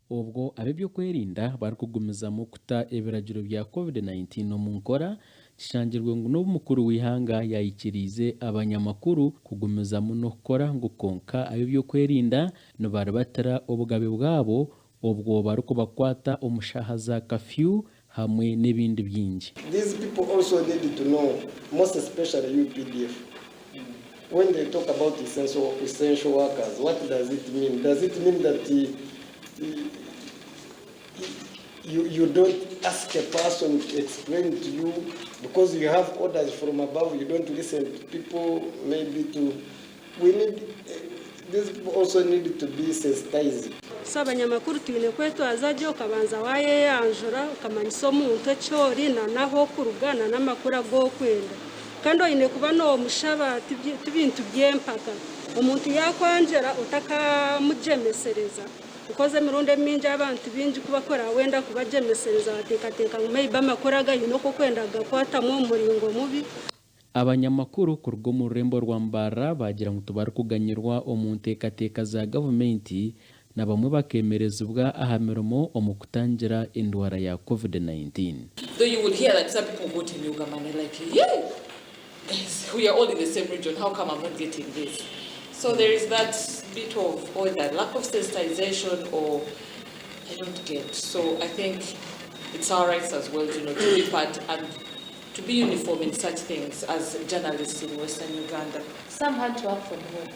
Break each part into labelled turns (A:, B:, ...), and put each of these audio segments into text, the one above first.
A: ubwo abebyo kwerinda bari kugumiza mu kuta ebiragiro bya COVID-19 mu nkora kishangirwe ngo n'umukuru w'ihanga yayikirize abanyamakuru kugumiza muno kukora ngo konka abebyo kwerinda no bari batara obugabe bwabo ubwo bari kubakwata omushahaza kafyu hamwe n'ibindi byingi.
B: These people also need to know, most especially UPDF, when they talk about essential workers, what does it mean? Does it mean that you don't ask a person to explain to you because you have orders from above, you don't listen to people, these people also need to be sensitized.
C: So abanyamakuru twine kwetu azaje ukabanza waye yanjura ukamanyisa omuntu ecyori naho kurugana n'amakuru go kwenda kandi oyine kuba no mushaba tibintu byempaka omuntu yakwanjera utakamujemesereza ukoze mirunde minje abantu binji kubakora wenda kubajemesereza batekateka maybe amakuru agayino ko kwenda gakwata mu muringo mubi.
A: Abanyamakuru ku rwo mu rurembo rwa Mbara bagira ngo tubari kuganyirwa omuntekateka za gavumenti na bamwe bakemerezwa ahamirimo omukutangira indwara ya COVID-19.
D: Though you would hear that some people go to Uganda like, yeah, guys, we are all in the same region, how come I'm not getting this? So there is that bit of either lack of sensitization or I don't get. So I think it's our rights as well, to be part and to be uniform in such things as journalists in Western Uganda.
E: Some had to work from home,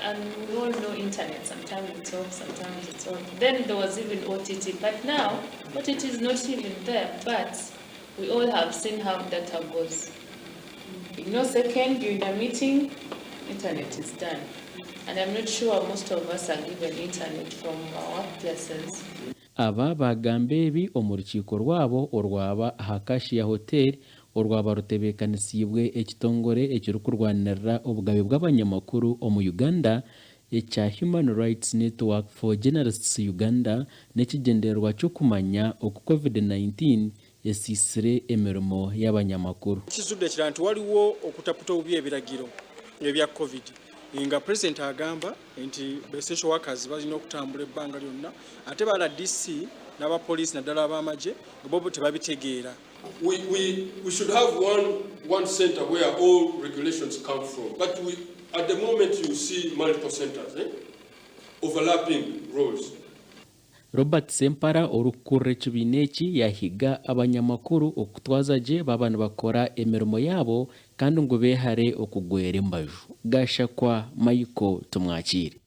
E: and we all know internet, sometimes it's off, sometimes it's on. Then there was even OTT, but now OTT is not even there, but we all have seen how data goes. In no second, during a meeting, internet is done. And I'm not sure most of us are given internet from our workplaces.
A: Aba bagambe ebi omu rukiko rwabo orwaba hakashi ya hotel orwaba rutebekanisiibwe ekitongore ekirukurwanirira obugabe bw'abanyamakuru omu Uganda ekya Human Rights Network for Journalists Uganda n'ekigendererwa ky'okumanya oku COVID-19 esisire emirimo y'abanyamakuru.
F: Kizudde kira nti waliwo okutaputa obubi ebiragiro ebya COVID. Inga president agamba nti essential workers balina okutambula ebbanga lyonna ate bala DC n'aba police naddala ab'amagye bo tebabitegeera.
G: We should have one center where all regulations come from, but at the moment you see multiple centers, overlapping roles.
A: Robert Sempara orukurre kibineki yahiga abanyamakuru okutwaza je babana bakora emirimo yabo kandi ngo behare okugwera embaju gashakwa Mayiko tumwakire.